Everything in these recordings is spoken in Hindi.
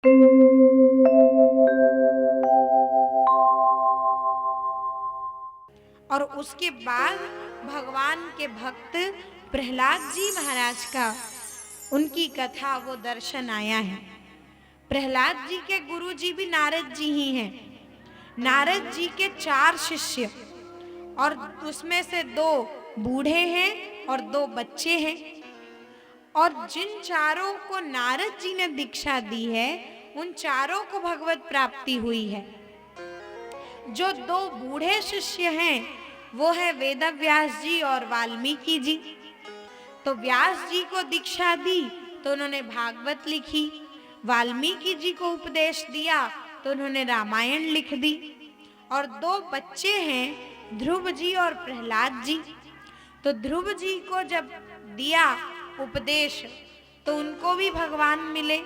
और उसके बाद भगवान के भक्त प्रहलाद जी महाराज का उनकी कथा वो दर्शन आया है। प्रहलाद जी के गुरु जी भी नारद जी ही हैं। नारद जी के 4 शिष्य और उसमें से 2 बूढ़े हैं और 2 बच्चे हैं। और जिन चारों को नारद जी ने दीक्षा दी है उन चारों को भगवत प्राप्ति हुई है। जो 2 बूढ़े शिष्य हैं वो है वेदव्यास जी और वाल्मीकि जी। तो व्यास जी को दीक्षा दी तो उन्होंने भागवत लिखी, वाल्मीकि जी को उपदेश दिया तो उन्होंने रामायण लिख दी। और 2 बच्चे हैं ध्रुव जी और प्रहलाद जी। तो ध्रुव जी को जब दिया उपदेश तो उनको भी भगवान मिले।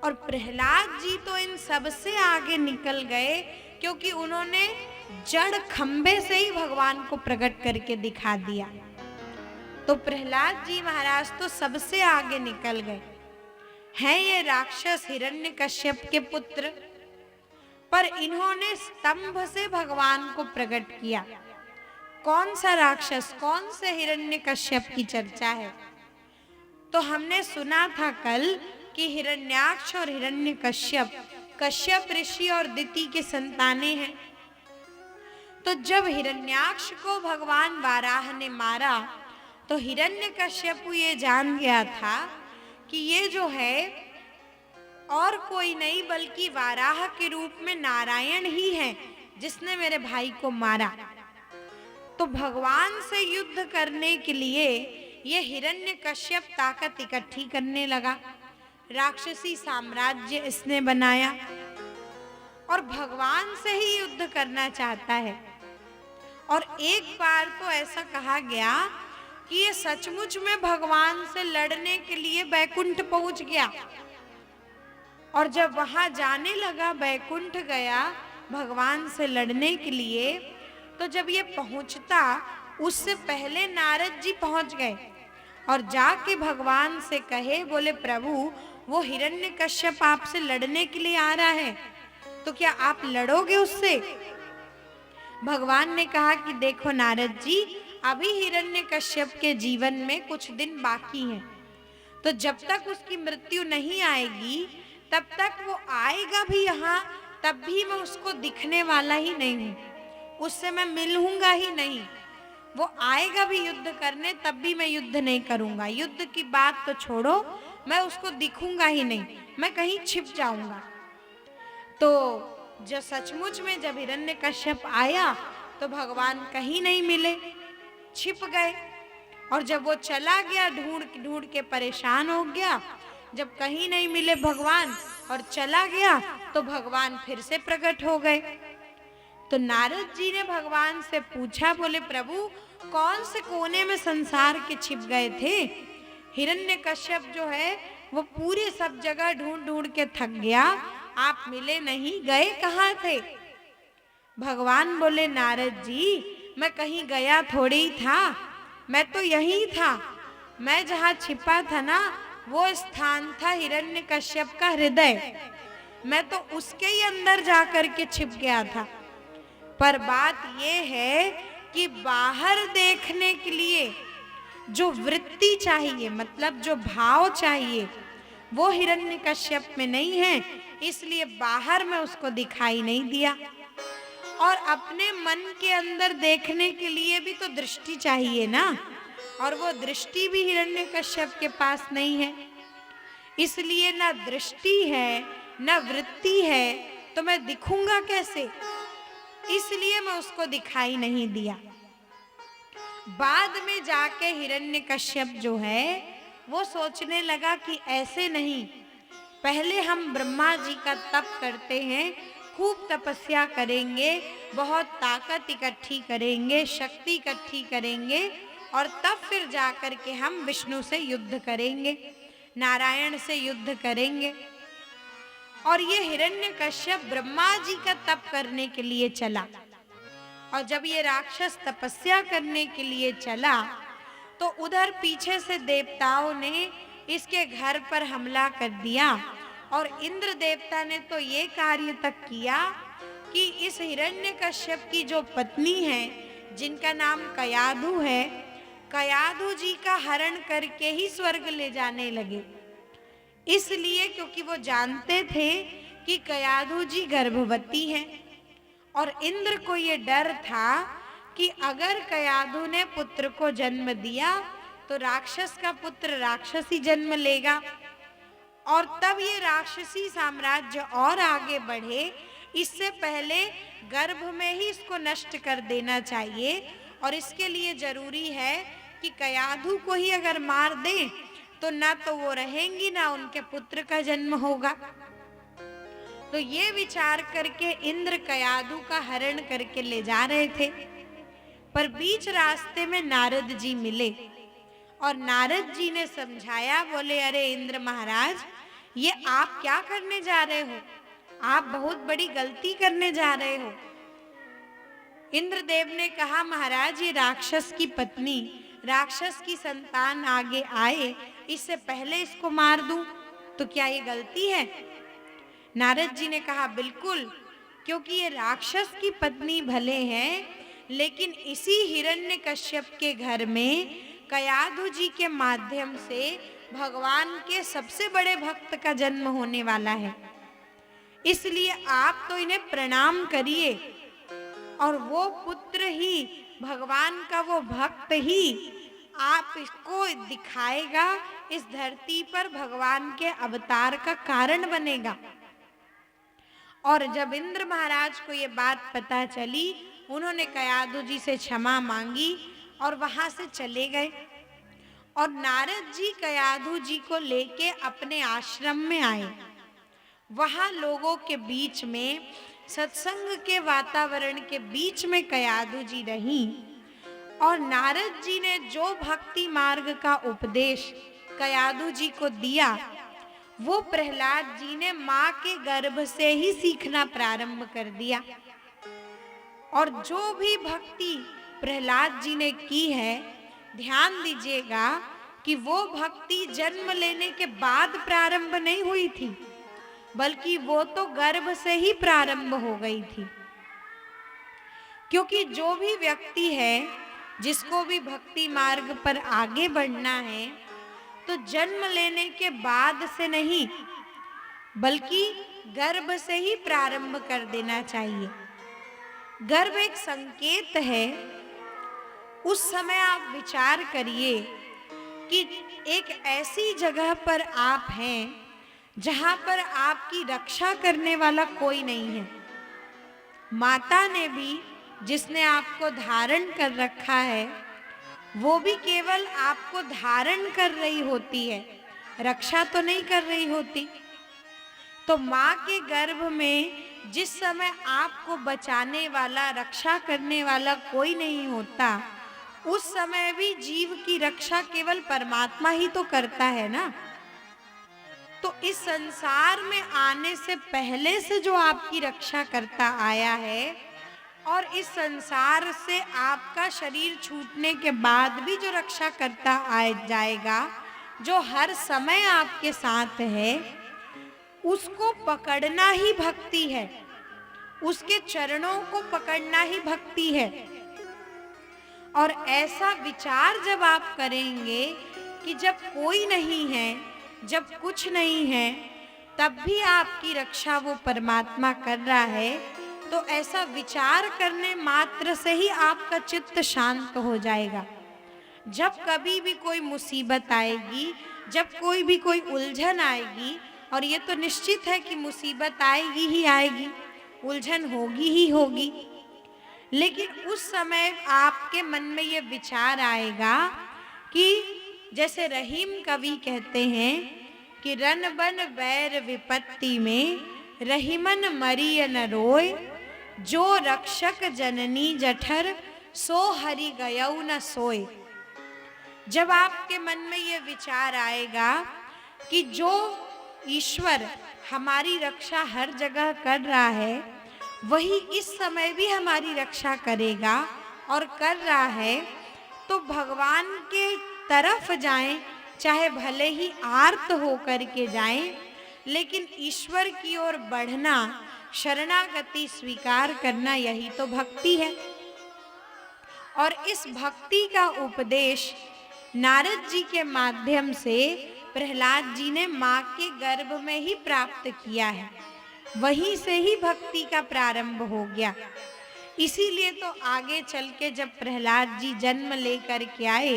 और प्रहलाद जी तो इन सबसे आगे निकल गए क्योंकि उन्होंने जड़ खंबे से ही भगवान को प्रकट करके दिखा दिया। तो प्रहलाद जी महाराज तो सबसे आगे निकल गए हैं। ये राक्षस हिरण्यकश्यप के पुत्र, पर इन्होंने स्तंभ से भगवान को प्रकट किया। कौन सा राक्षस, कौन से हिरण्यकश्यप की चर्चा है? तो हमने सुना था कल कि हिरण्याक्ष और हिरण्यकश्यप कश्यप ऋषि और दिति के संतानें हैं। तो जब हिरण्याक्ष को भगवान वाराह ने मारा तो हिरण्यकश्यप ये जान गया था कि ये जो है और कोई नहीं बल्कि वाराह के रूप में नारायण ही है जिसने मेरे भाई को मारा। तो भगवान से युद्ध करने के लिए ये हिरण्यकश्यप ताकत इकट्ठी करने लगा। राक्षसी साम्राज्य इसने बनाया और भगवान से ही युद्ध करना चाहता है। और एक बार तो ऐसा कहा गया कि ये सचमुच में भगवान से लड़ने के लिए बैकुंठ पहुंच गया। और जब वहां जाने लगा, बैकुंठ गया भगवान से लड़ने के लिए, तो जब ये पहुंचता उससे पहले नारद जी पहुंच गए और जाके भगवान से कहे, बोले प्रभु वो हिरण्यकश्यप आपसे लड़ने के लिए आ रहा है, तो क्या आप लड़ोगे उससे? भगवान ने कहा कि देखो नारद जी, अभी हिरण्यकश्यप के जीवन में कुछ दिन बाकी हैं, तो जब तक उसकी मृत्यु नहीं आएगी तब तक वो आएगा भी यहाँ, तब भी मैं उसको दिखने वाला ही नहीं हूँ, उससे मैं मिलूंगा ही नहीं। वो आएगा भी युद्ध करने तब भी मैं युद्ध नहीं करूंगा। युद्ध की बात तो छोड़ो, मैं उसको दिखूंगा ही नहीं, मैं कहीं छिप जाऊंगा। तो जो सचमुच में जब हिरण्यकश्यप आया तो भगवान कहीं नहीं मिले, छिप गए। और जब वो चला गया ढूंढ ढूंढ के परेशान हो गया, जब कहीं नहीं मिले भगवान और चला गया तो भगवान फिर से प्रकट हो गए। तो नारद जी ने भगवान से पूछा, बोले प्रभु कौन से कोने में संसार के छिप गए थे? हिरण्यकश्यप जो है वो पूरे सब जगह ढूंढ ढूंढ के थक गया, आप मिले नहीं, गए कहाँ थे? भगवान बोले नारद जी मैं कहीं गया थोड़ी ही था, मैं तो यही था। मैं जहाँ छिपा था ना वो स्थान था हिरण्यकश्यप का हृदय, मैं तो उसके ही अंदर जा कर के छिप गया था। पर बात ये है कि बाहर देखने के लिए जो वृत्ति चाहिए, मतलब जो भाव चाहिए, वो हिरण्यकश्यप में नहीं है, इसलिए बाहर में उसको दिखाई नहीं दिया। और अपने मन के अंदर देखने के लिए भी तो दृष्टि चाहिए ना, और वो दृष्टि भी हिरण्यकश्यप के पास नहीं है। इसलिए ना दृष्टि है ना वृत्ति है, तो मैं दिखूंगा कैसे? इसलिए मैं उसको दिखाई नहीं दिया। बाद में जाके हिरण्यकश्यप जो है वो सोचने लगा कि ऐसे नहीं, पहले हम ब्रह्मा जी का तप करते हैं, खूब तपस्या करेंगे, बहुत ताकत इकट्ठी करेंगे, शक्ति इकट्ठी करेंगे, और तब फिर जाकर के हम विष्णु से युद्ध करेंगे, नारायण से युद्ध करेंगे। और ये हिरण्यकश्यप ब्रह्मा जी का तप करने के लिए चला, और जब ये राक्षस तपस्या करने के लिए चला तो उधर पीछे से देवताओं ने इसके घर पर हमला कर दिया और इंद्र देवता ने तो ये कार्य तक किया कि इस हिरण्यकश्यप की जो पत्नी है, जिनका नाम कयाधु है, कयाधु जी का हरण करके ही स्वर्ग ले जाने लगे। इसलिए क्योंकि वो जानते थे कि कयाधु जी गर्भवती हैं और इंद्र को ये डर था कि अगर कयाधु ने पुत्र को जन्म दिया तो राक्षस का पुत्र राक्षसी जन्म लेगा और तब ये राक्षसी साम्राज्य और आगे बढ़े। इससे पहले गर्भ में ही इसको नष्ट कर देना चाहिए और इसके लिए जरूरी है कि कयाधु को ही अगर मार दें तो ना तो वो रहेंगी ना उनके पुत्र का जन्म होगा। तो ये विचार करके इंद्र कयाधु का हरण करके ले जा रहे थे, पर बीच रास्ते में नारद जी मिले और नारद जी ने समझाया, बोले अरे इंद्र महाराज, ये आप क्या करने जा रहे हो? आप बहुत बड़ी गलती करने जा रहे हो। इंद्रदेव ने कहा, महाराज ये राक्षस की पत्नी, राक्षस की संतान आगे आए, इससे पहले इसको मार दूं तो क्या ये गलती है? नारद जी ने कहा बिल्कुल, क्योंकि ये राक्षस की पत्नी भले हैं, लेकिन इसी हिरण्यकश्यप के घर में कयाधु जी के माध्यम से भगवान के सबसे बड़े भक्त का जन्म होने वाला है। इसलिए आप तो इन्हें प्रणाम करिए और वो पुत्र ही, भगवान का वो भक्त ही आप इसको दिखाएगा, इस धरती पर भगवान के अवतार का कारण बनेगा। और जब इंद्र महाराज को ये बात पता चली, उन्होंने कयाधु जी से क्षमा मांगी और वहां से चले गए। और नारद जी कयाधु जी को लेके अपने आश्रम में आए। वहां लोगों के बीच में, सत्संग के वातावरण के बीच में कयाधु जी रहीं और नारद जी ने जो भक्ति मार्ग का उपदेश कयाधु जी को दिया, वो प्रहलाद जी ने मां के गर्भ से ही सीखना प्रारंभ कर दिया। और जो भी भक्ति प्रहलाद जी ने की है, ध्यान दीजिएगा कि वो भक्ति जन्म लेने के बाद प्रारंभ नहीं हुई थी, बल्कि वो तो गर्भ से ही प्रारंभ हो गई थी। क्योंकि जो भी व्यक्ति है, जिसको भी भक्ति मार्ग पर आगे बढ़ना है, तो जन्म लेने के बाद से नहीं, बल्कि गर्भ से ही प्रारंभ कर देना चाहिए। गर्भ एक संकेत है। उस समय आप विचार करिए कि एक ऐसी जगह पर आप हैं जहां पर आपकी रक्षा करने वाला कोई नहीं है। माता ने भी, जिसने आपको धारण कर रखा है, वो भी केवल आपको धारण कर रही होती है, रक्षा तो नहीं कर रही होती। तो माँ के गर्भ में जिस समय आपको बचाने वाला, रक्षा करने वाला कोई नहीं होता, उस समय भी जीव की रक्षा केवल परमात्मा ही तो करता है ना। तो इस संसार में आने से पहले से जो आपकी रक्षा करता आया है, और इस संसार से आपका शरीर छूटने के बाद भी जो रक्षा करता आ जाएगा, जो हर समय आपके साथ है, उसको पकड़ना ही भक्ति है। उसके चरणों को पकड़ना ही भक्ति है। और ऐसा विचार जब आप करेंगे कि जब कोई नहीं है, जब कुछ नहीं है, तब भी आपकी रक्षा वो परमात्मा कर रहा है, तो ऐसा विचार करने मात्र से ही आपका चित्त शांत हो जाएगा। जब कभी भी कोई मुसीबत आएगी, जब कोई उलझन आएगी, और ये तो निश्चित है कि मुसीबत आएगी ही आएगी, उलझन होगी ही होगी, लेकिन उस समय आपके मन में ये विचार आएगा कि जैसे रहीम कवि कहते हैं कि रन बन बैर विपत्ति में रहीमन मरिय न रोय, जो रक्षक जननी जठर सो हरि गयौ न सोय। जब आपके मन में ये विचार आएगा कि जो ईश्वर हमारी रक्षा हर जगह कर रहा है, वही इस समय भी हमारी रक्षा करेगा और कर रहा है, तो भगवान के तरफ जाएं, चाहे भले ही आर्त हो करके जाएं, लेकिन ईश्वर की ओर बढ़ना, शरणागति स्वीकार करना, यही तो भक्ति है। और इस भक्ति का उपदेश नारद जी के माध्यम से प्रहलाद जी ने माँ के गर्भ में ही प्राप्त किया है। वहीं से ही भक्ति का प्रारंभ हो गया। इसीलिए तो आगे चल के जब प्रहलाद जी जन्म लेकर के आए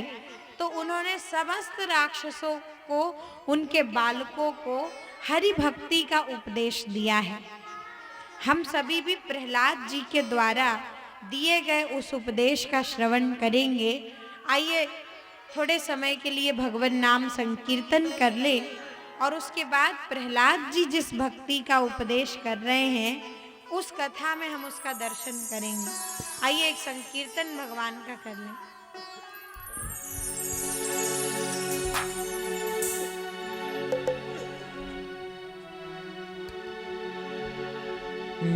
तो उन्होंने समस्त राक्षसों को, उनके बालकों को हरि भक्ति का उपदेश दिया है। हम सभी भी प्रहलाद जी के द्वारा दिए गए उस उपदेश का श्रवण करेंगे। आइए थोड़े समय के लिए भगवान नाम संकीर्तन कर ले और उसके बाद प्रहलाद जी जिस भक्ति का उपदेश कर रहे हैं उस कथा में हम उसका दर्शन करेंगे। आइए एक संकीर्तन भगवान का कर लें।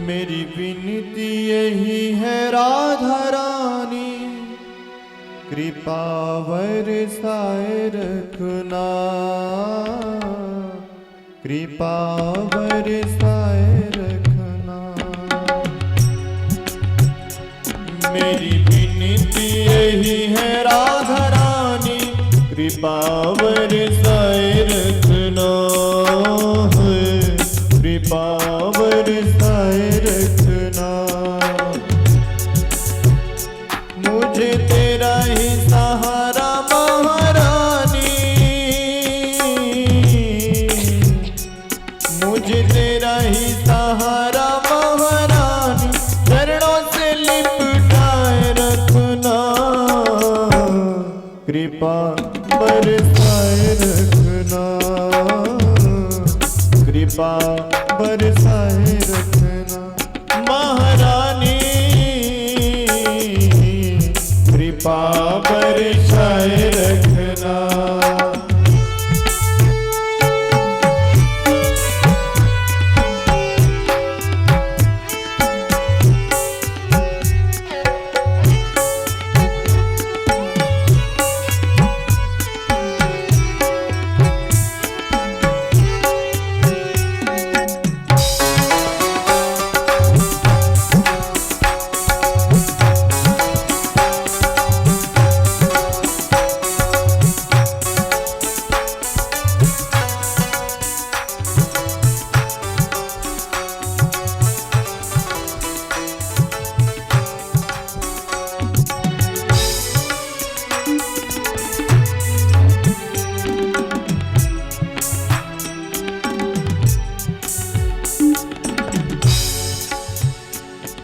मेरी विनती यही है राधा रानी, कृपा बरसाए रखना, कृपा बरसाए रखना। मेरी विनती यही है राधा रानी, कृपा बरसाए रखना, कृपा बरसाए रखना। मुझे तेरा ही सहारा महारानी, मुझे तेरा ही सहारा महारानी, चरणों से लिपटाए रखना, कृपा बरसाए रखना, कृपा बरसाए रखना। महारानी कृपा बरसाए रखना।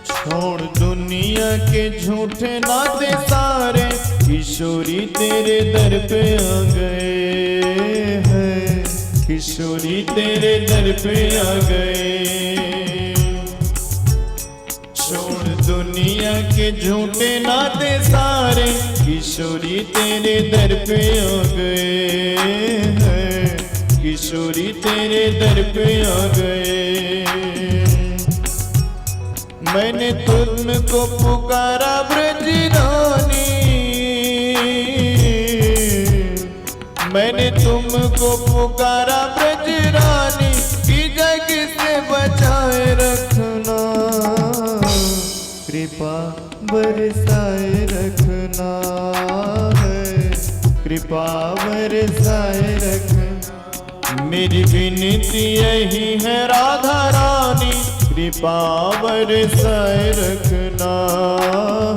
छोड़ दुनिया के झूठे नाते सारे, किशोरी तेरे दर पे आ गए हैं, किशोरी तेरे दर पे आ गए। छोड़ दुनिया के झूठे नाते सारे, किशोरी तेरे दर पे आ गए हैं, किशोरी तेरे दर पे आ गए। मैंने तुमको पुकारा ब्रजरानी, मैंने तुमको पुकारा ब्रजरानी, की जग से बचाए रखना, कृपा बरसाए रखना है, कृपा बरसाए रखना। मेरी विनती यही है राधा रानी, कृपा बरसाए रखना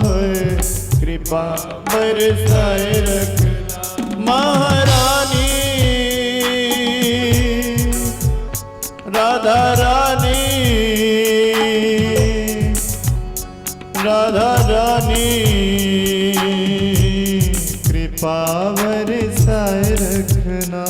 है, कृपा बरसाए रखना। महारानी राधा रानी, राधा रानी, कृपा बरसाए रखना।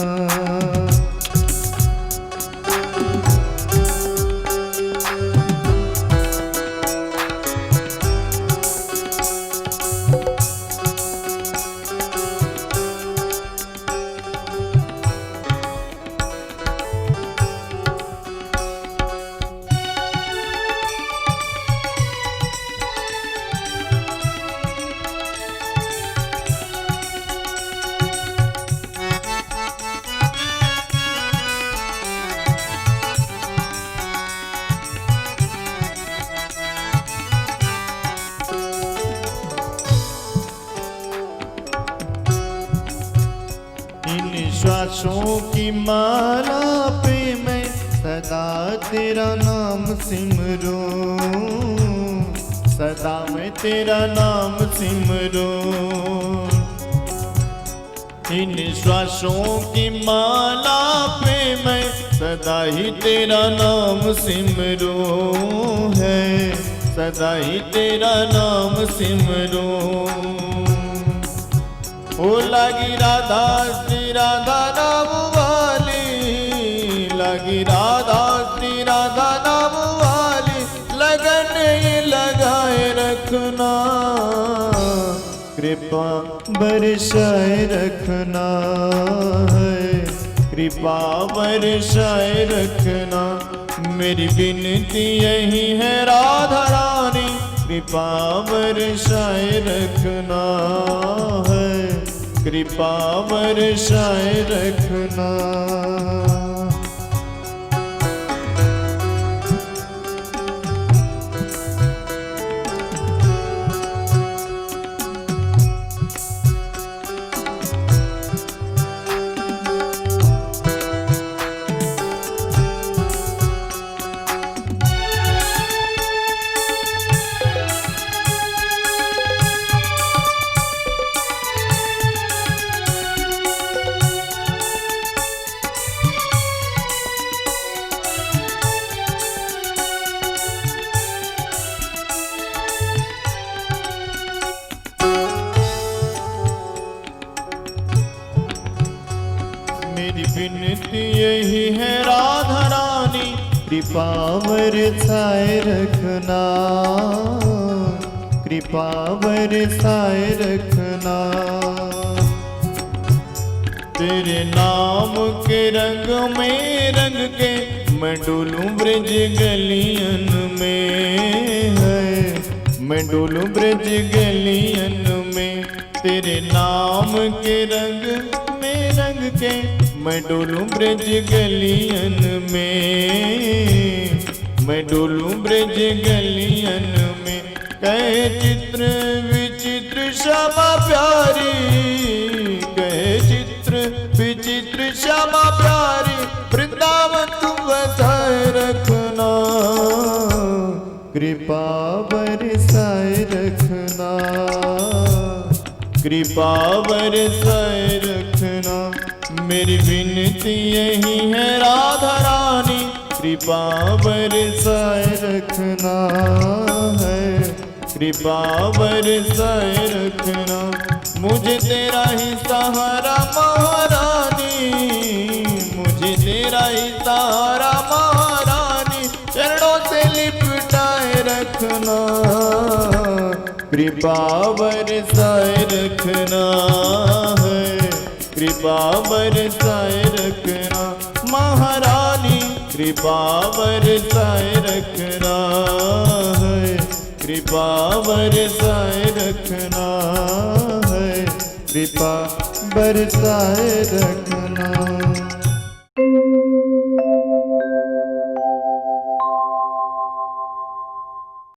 श्वासों की माला पे मैं सदा तेरा नाम सिमरूं, सदा मैं तेरा नाम सिमरूं। इन श्वासों की माला पे मैं सदा ही तेरा नाम सिमरूं है, सदा ही तेरा नाम सिमरूं। ओ लगी राधा श्री राधा नाम वाली, लगी राधा श्री राधा नाम वाली, लगन ये लगाए रखना, कृपा बरसाए रखना है, कृपा बरसाए रखना। मेरी विनती यही है राधा रानी, कृपा बरसाए रखना है, कृपा बरसाए रखना। मेरी विनती यही है राधा रानी, कृपा बरसाए रखना, कृपा बरसाए रखना। तेरे नाम के रंग में रंग के मैं डोलूं ब्रज गलियन में है, मैं डोलूं ब्रज गलियन में। तेरे नाम के रंग में रंग के मैं डोलूं ब्रज गलियन में, मैं डोलूं ब्रज गलियन में। कहे चित्र विचित्र श्यामा प्यारी, कहे चित्र विचित्र श्यामा प्यारी, वृंदावन तुम बसाए रखना, कृपा बरसाए रखना, कृपा बरसाए रखना। मेरी विनती यही है राधा रानी, कृपा बरसाए रखना है, कृपा बरसाए रखना। मुझे तेरा ही सहारा महारानी, मुझे तेरा ही सहारा महारानी, चरणों से लिपटाए रखना, कृपा बरसाए रखना है, कृपा बरसाए रखना। महारानी कृपा बरसाए रखना है, कृपा बरसाए रखना है, कृपा बरसाए रखना।